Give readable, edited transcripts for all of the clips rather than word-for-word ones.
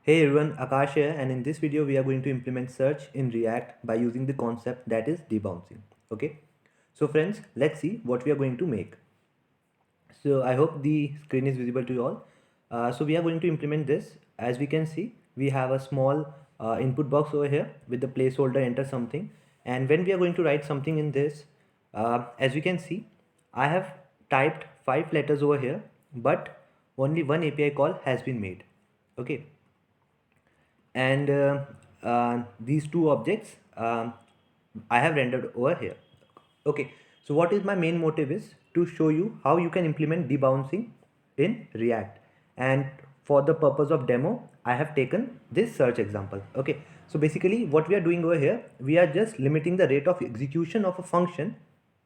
Hey everyone, Akash here, and in this video we are going to implement search in React by using the concept that is debouncing. Okay, so friends, let's see what we are going to make. So I hope the screen is visible to you all. So we are going to implement this. As we can see, we have a small input box over here with the placeholder enter something, and when we are going to write something in this, as we can see, I have typed 5 letters over here, but only one API call has been made. Okay, and these two objects I have rendered over here. Okay, so what is my main motive is to show you how you can implement debouncing in React, and for the purpose of demo I have taken this search example. Okay, so basically what we are doing over here, we are just limiting the rate of execution of a function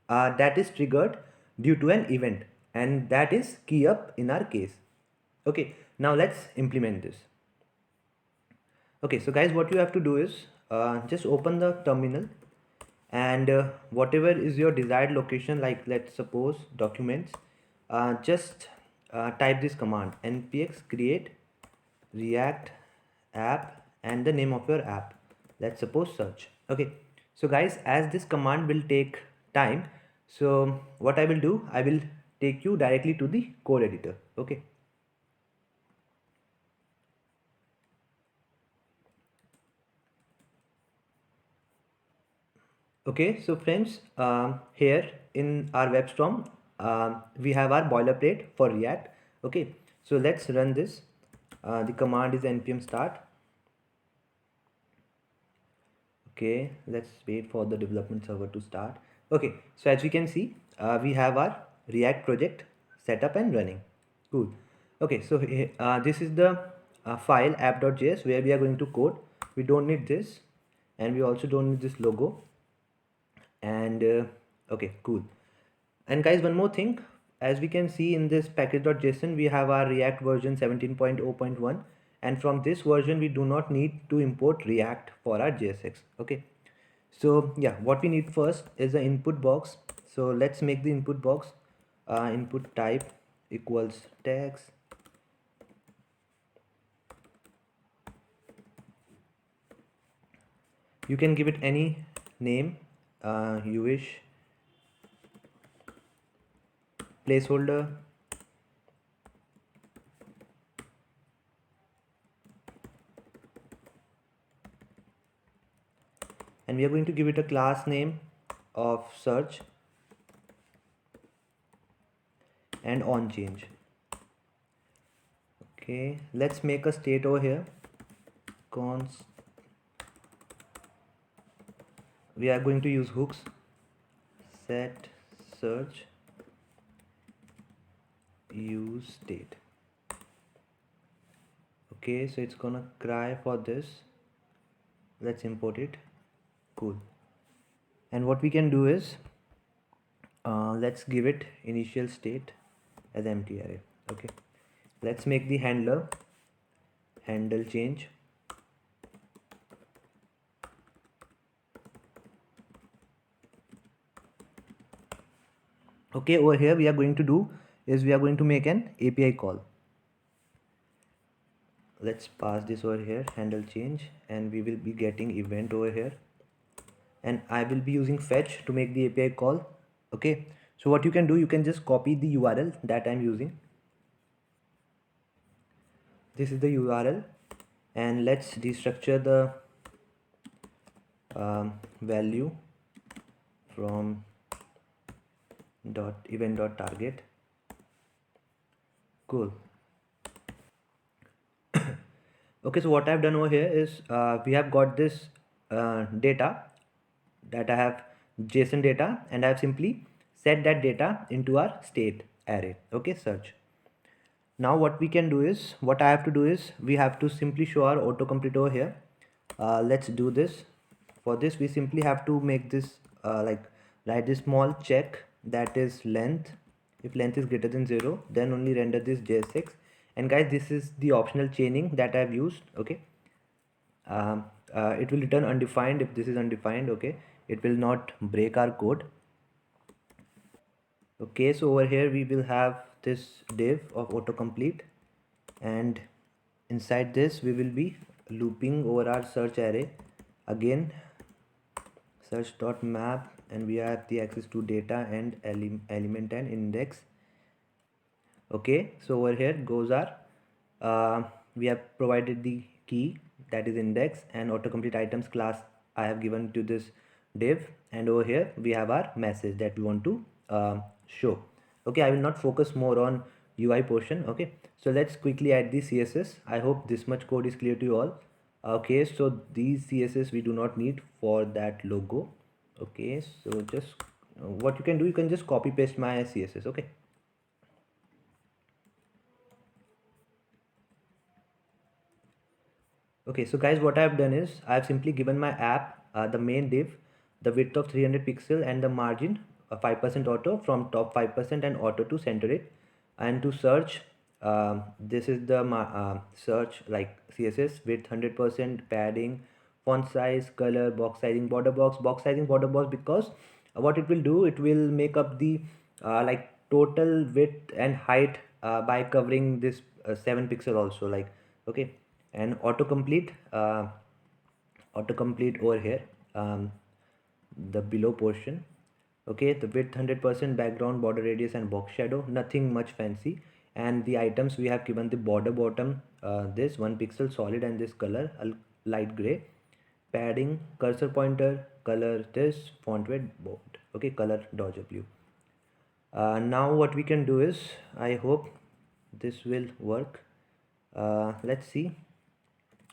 that is triggered due to an event, and that is key up in our case. Okay, now let's implement this. Okay, so guys, what you have to do is just open the terminal, and whatever is your desired location, like let's suppose documents, just type this command npx create react app and the name of your app. Let's suppose search. Okay, so guys, as this command will take time, so what I will do, I will take you directly to the code editor. Okay, okay, so friends, here in our WebStorm, we have our boilerplate for React. Okay, so let's run this. The command is npm start. Okay, let's wait for the development server to start. Okay, so as we can see, we have our React project set up and running. Cool. Okay, so this is the file app.js where we are going to code. We don't need this, and we also don't need this logo. And okay, cool. And guys, one more thing, as we can see in this package.json, we have our React version 17.0.1, and from this version we do not need to import React for our JSX. Okay, so yeah, what we need first is the input box. So let's make the input box input type equals text. You can give it any name you wish. Placeholder, and we are going to give it a class name of search and on change. Okay, let's make a state over here. Const, we are going to use hooks. Set search use state. Okay, so it's gonna cry for this. Let's import it. Cool. And what we can do is let's give it initial state as empty array. Okay, let's make the handler handle change. Okay, over here we are going to do is we are going to make an API call. Let's pass this over here, handle change, and we will be getting event over here, and I will be using fetch to make the API call. Okay, so what you can do, you can just copy the URL that I'm using. This is the URL, and let's destructure the value from dot event dot target. Cool. Okay, so what I've done over here is we have got this data that I have JSON data, and I have simply set that data into our state array. Okay, search. Now what we can do is, what I have to do is, we have to simply show our autocomplete over here. Let's do this. For this we simply have to make this like write this small check, that is length. If length is greater than 0, then only render this JSX. And guys, this is the optional chaining that I've used. Okay, it will return undefined if this is undefined. Okay, it will not break our code. Okay, so over here we will have this div of autocomplete, and inside this we will be looping over our search array again, search dot map, and we have the access to data and element and index. Okay, so over here goes our we have provided the key, that is index, and autocomplete items class I have given to this div, and over here we have our message that we want to show. Okay, I will not focus more on UI portion. Okay, so let's quickly add the CSS. I hope this much code is clear to you all. Okay, so these CSS we do not need for that logo. Okay, so just what you can do, you can just copy paste my CSS. Okay, okay, so guys, what I have done is I have simply given my app the main div, the width of 300 pixel and the margin 5% auto from top 5% and auto to center it, and to search this is the search like CSS with 100% padding, font size, color, box sizing, box sizing, border box, because what it will do, it will make up the like total width and height by covering this 7 pixel also, like. Okay, and autocomplete over here, the below portion. Okay, the width 100%, background, border radius and box shadow, nothing much fancy. And the items we have given the border bottom, this 1 pixel solid, and this color light gray, padding, cursor pointer, color this, font weight bold. Okay, color dodge blue. Now what we can do is, I hope this will work. Let's see,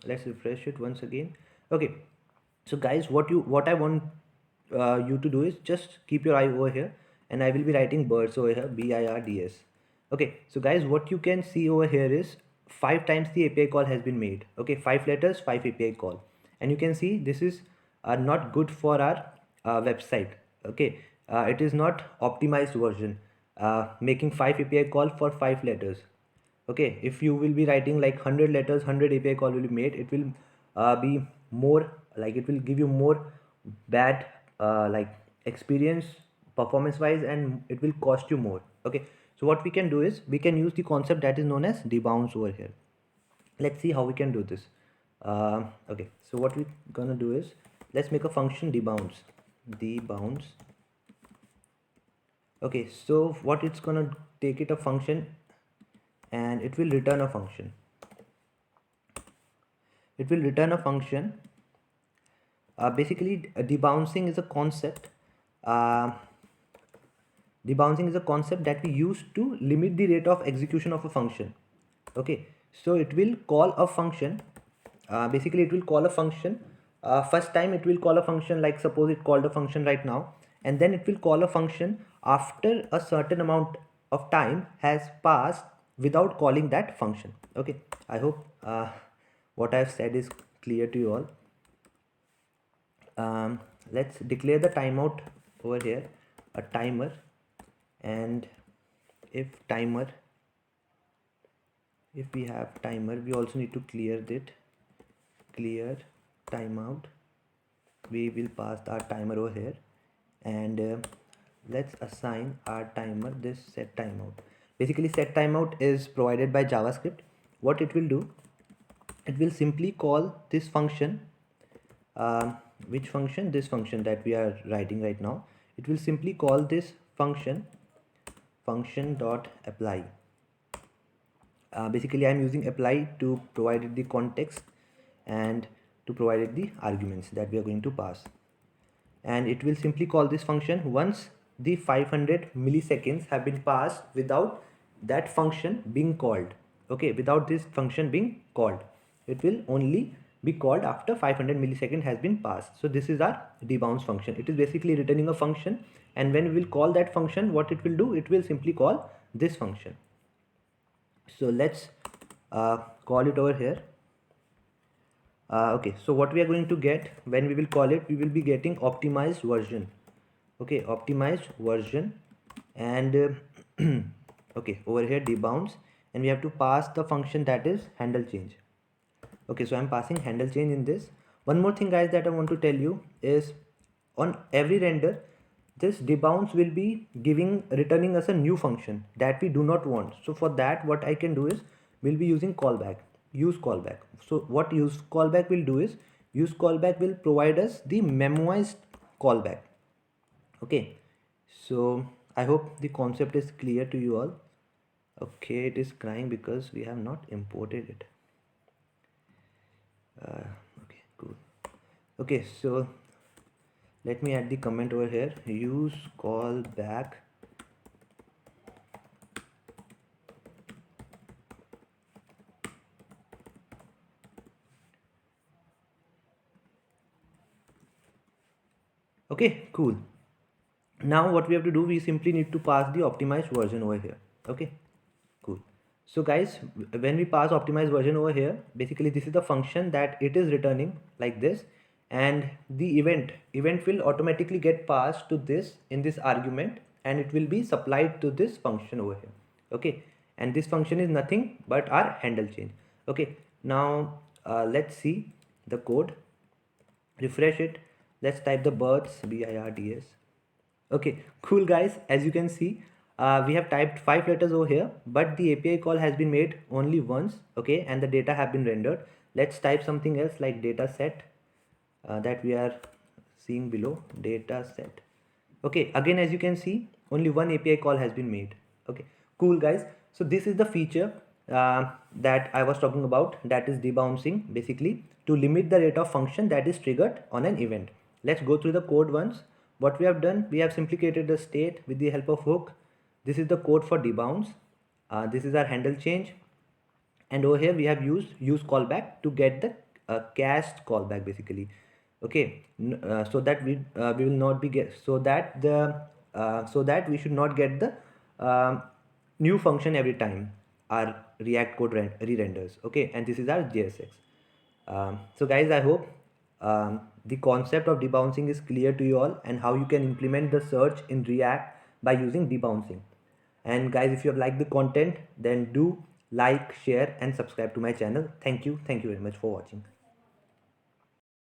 let's refresh it once again. Okay, so guys, what I want you to do is just keep your eye over here, and I will be writing birds over here, BIRDS. Okay, so guys, what you can see over here is 5 times the API call has been made. Okay, 5 letters, 5 API call, and you can see this is not good for our website. Okay, it is not optimized version, making 5 API call for 5 letters. Okay, if you will be writing like 100 letters, 100 API call will be made, it will be more, like it will give you more bad like experience performance wise, and it will cost you more. Okay, so what we can do is we can use the concept that is known as debounce over here. Let's see how we can do this. Okay, so what we gonna do is, let's make a function debounce. Okay, so what it's gonna take it a function, and it will return a function. Basically, debouncing is a concept. Uh, Debouncing is a concept that we use to limit the rate of execution of a function. Okay, so it will call a function. Basically, it will call a function. First time it will call a function, like suppose it called a function right now, and then it will call a function after a certain amount of time has passed without calling that function. Okay, I hope what I've said is clear to you all. Let's declare the timeout over here, a timer, and if we have timer, we also need to clear timeout. We will pass our timer over here, and let's assign our timer this set timeout. Basically, set timeout is provided by JavaScript. What it will do, it will simply call this function. Which function? This function that we are writing right now. It will simply call this function dot apply. Basically, I am using apply to provide it the context and to provide it the arguments that we are going to pass, and it will simply call this function once the 500 milliseconds have been passed without that function being called. Okay, without this function being called, it will only be called after 500 milliseconds has been passed. So this is our debounce function. It is basically returning a function, and when we will call that function, what it will do, it will simply call this function. So let's call it over here. Okay, so what we are going to get when we will call it, we will be getting optimized version. Okay, optimized version, and okay, over here debounce, and we have to pass the function that is handle change. Okay, so I'm passing handle change in this. One more thing, guys, that I want to tell you is, on every render, this debounce will be returning us a new function that we do not want. So for that, what I can do is, we'll be using callback. use callback. So what use callback will do is, use callback will provide us the memoized callback. Okay, so I hope the concept is clear to you all. Okay, it is crying because we have not imported it. Okay, cool. Okay, so let me add the comment over here, use callback okay, cool. Now what we have to do, we simply need to pass the optimized version over here. Okay, cool. So guys, when we pass optimized version over here, basically this is the function that it is returning like this, and the event will automatically get passed to this in this argument, and it will be supplied to this function over here. Okay, and this function is nothing but our handle change. Okay, now let's see the code, refresh it. Let's type the birds, birds. Okay, cool guys, as you can see, we have typed 5 letters over here, but the API call has been made only once. Okay, and the data have been rendered. Let's type something else like data set, that we are seeing below, data set. Okay, again, as you can see, only one API call has been made. Okay, cool guys. So this is the feature that I was talking about, that is debouncing, basically to limit the rate of function that is triggered on an event. Let's go through the code once. What we have done, we have simply created the state with the help of hook. This is the code for debounce. This is our handle change, and over here we have used use callback to get the cast callback basically. Okay, so that we will not be get, so that the so that we should not get the new function every time our React code re-renders. Okay, and this is our JSX. So guys, I hope the concept of debouncing is clear to you all, and how you can implement the search in React by using debouncing. And guys, if you have liked the content, then do like, share and subscribe to my channel. Thank you very much for watching.